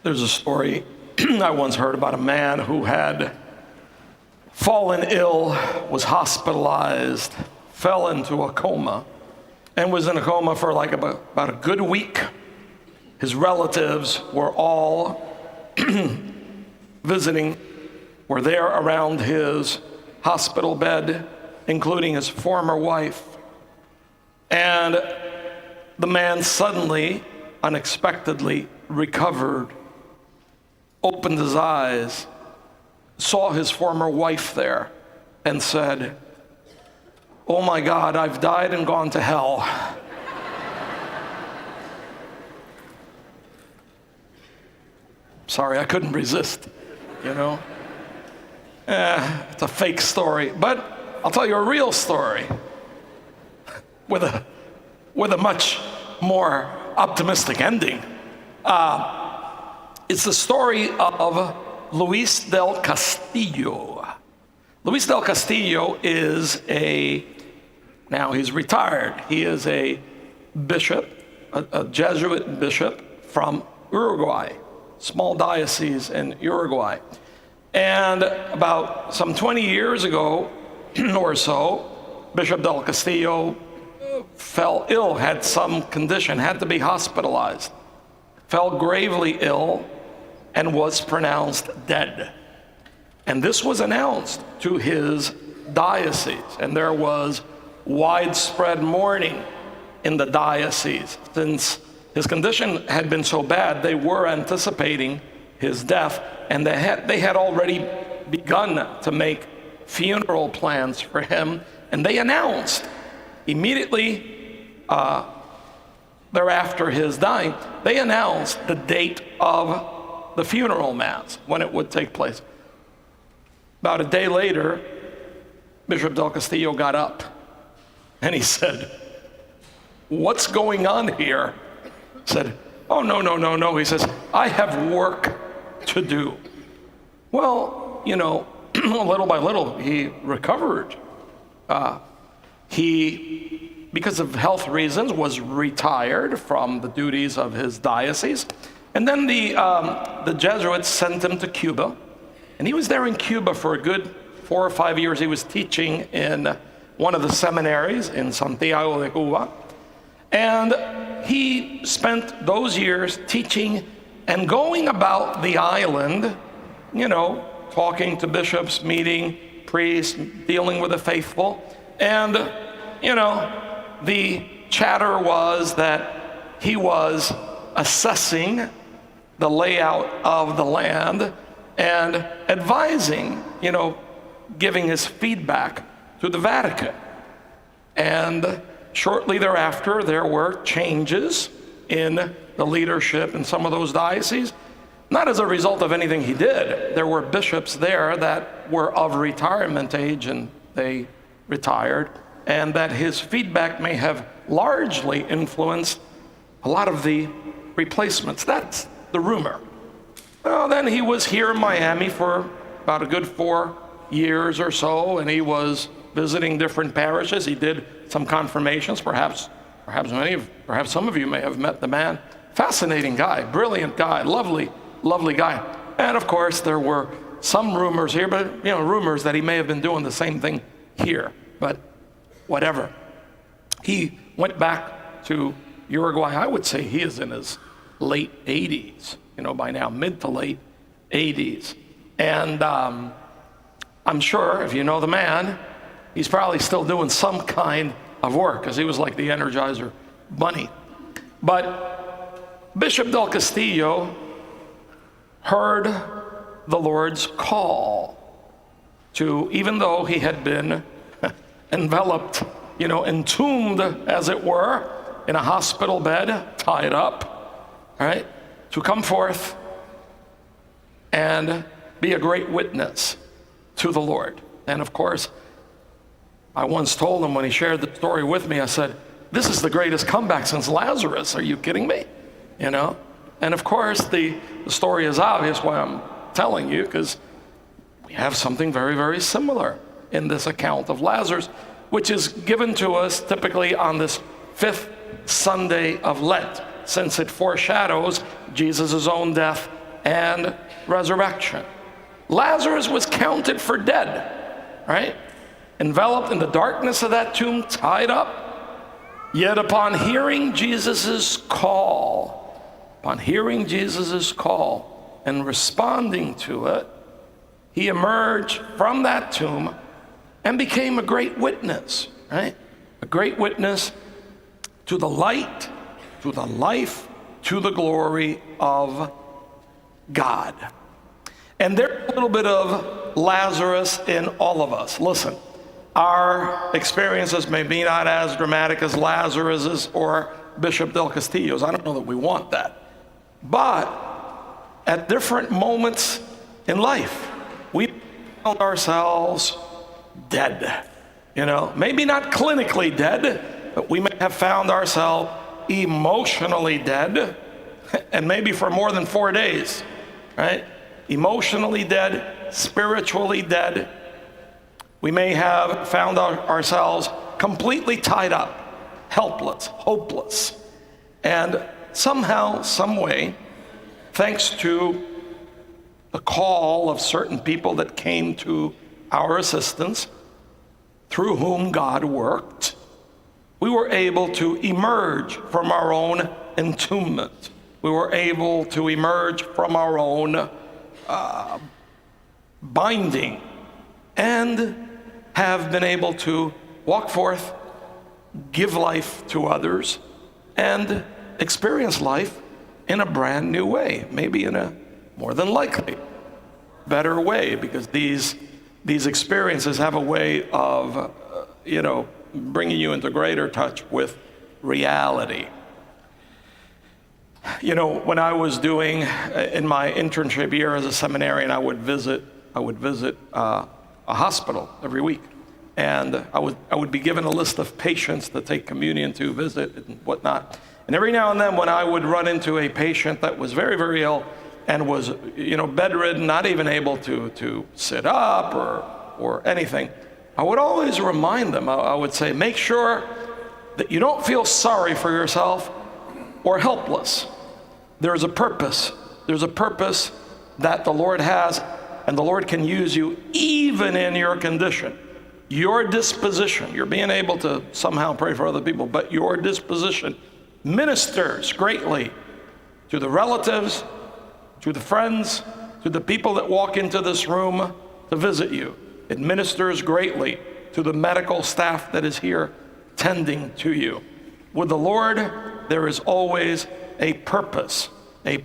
There's a story I once heard about a man who had fallen ill, was hospitalized, fell into a coma, and was in a coma for like about a good week. His relatives were all were there around his hospital bed, including his former wife. And the man suddenly, unexpectedly recovered, opened his eyes, saw his former wife there, and said, "Oh my God, I've died and gone to hell." Sorry, I couldn't resist, you know. It's a fake story, but I'll tell you a real story with a much more optimistic ending. It's the story of Luis del Castillo. Luis del Castillo is now he's retired. He is a bishop, a Jesuit bishop from Uruguay, small diocese in Uruguay. And about some 20 years ago or so, Bishop del Castillo fell ill, had some condition, had to be hospitalized, fell gravely ill, and was pronounced dead. And this was announced to his diocese, and there was widespread mourning in the diocese. Since his condition had been so bad, they were anticipating his death, and they had already begun to make funeral plans for him, and they announced immediately thereafter his dying, they announced the date of the funeral mass, when it would take place. About a day later, Bishop del Castillo got up and he said, "What's going on here?" Said, "Oh, no. He says, "I have work to do." Well, little by little, he recovered. He, because of health reasons, was retired from the duties of his diocese. And then the Jesuits sent him to Cuba. And he was there in Cuba for a good 4 or 5 years. He was teaching in one of the seminaries in Santiago de Cuba. And he spent those years teaching and going about the island, talking to bishops, meeting priests, dealing with the faithful. And, the chatter was that he was assessing the layout of the land and advising, giving his feedback to the Vatican. And shortly thereafter, there were changes in the leadership in some of those dioceses, not as a result of anything he did. There were bishops there that were of retirement age and they retired, and that his feedback may have largely influenced a lot of the replacements. That's the rumor. Well, then he was here in Miami for about a good 4 years or so, and he was visiting different parishes. He did some confirmations. Perhaps some of you may have met the man. Fascinating guy, brilliant guy, lovely guy. And of course, there were some rumors here, but rumors that he may have been doing the same thing here. But whatever. He went back to Uruguay. I would say he is in his late 80s, by now, mid to late 80s. And I'm sure, if you know the man, he's probably still doing some kind of work, because he was like the Energizer Bunny. But Bishop del Castillo heard the Lord's call to, even though he had been enveloped, entombed, as it were, in a hospital bed, tied up, right, to come forth and be a great witness to the Lord. And of course, I once told him when he shared the story with me, I said, "This is the greatest comeback since Lazarus. Are you kidding me?" And of course, the story is obvious why I'm telling you, because we have something very, very similar in this account of Lazarus, which is given to us typically on this 5th Sunday of Lent, since it foreshadows Jesus' own death and resurrection. Lazarus was counted for dead, right? Enveloped in the darkness of that tomb, tied up. Yet upon hearing Jesus' call, and responding to it, he emerged from that tomb and became a great witness, right? A great witness to the light, to the life, to the glory of God. And there's a little bit of Lazarus in all of us. Listen, our experiences may be not as dramatic as Lazarus's or Bishop Del Castillo's. I don't know that we want that. But at different moments in life, we found ourselves dead. You know, maybe not clinically dead, but we may have found ourselves emotionally dead, and maybe for more than 4 days, right? Emotionally dead, spiritually dead. We may have found ourselves completely tied up, helpless, hopeless. And somehow, some way, thanks to the call of certain people that came to our assistance, through whom God worked, we were able to emerge from our own entombment. We were able to emerge from our own binding and have been able to walk forth, give life to others, and experience life in a brand new way, maybe in a more than likely better way, because these experiences have a way of, bringing you into greater touch with reality. You know, when I was doing, in my internship year as a seminarian, I would visit a hospital every week. And I would be given a list of patients to take communion to, visit and whatnot. And every now and then when I would run into a patient that was very, very ill and was, bedridden, not even able to sit up or anything, I would always remind them, I would say, make sure that you don't feel sorry for yourself or helpless. There's a purpose. There's a purpose that the Lord has, and the Lord can use you even in your condition. Your disposition, you're being able to somehow pray for other people, but your disposition ministers greatly to the relatives, to the friends, to the people that walk into this room to visit you. It ministers greatly to the medical staff that is here tending to you. With the Lord, there is always a purpose, a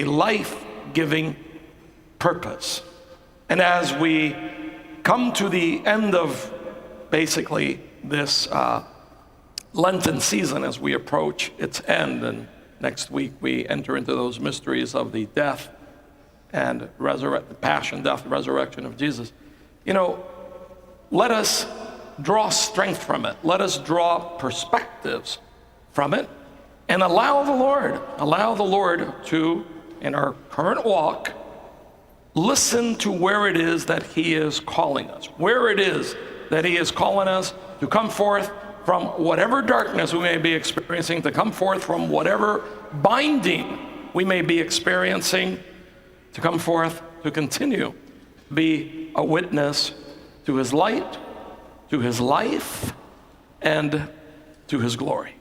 life-giving purpose. And as we come to the end of basically this Lenten season, as we approach its end, and next week we enter into those mysteries of the death and the passion, death, and resurrection of Jesus. Let us draw strength from it. Let us draw perspectives from it and allow the Lord to, in our current walk, listen to where it is that he is calling us, where it is that he is calling us to come forth from whatever darkness we may be experiencing, to come forth from whatever binding we may be experiencing, to come forth, to continue to be a witness to his light, to his life, and to his glory.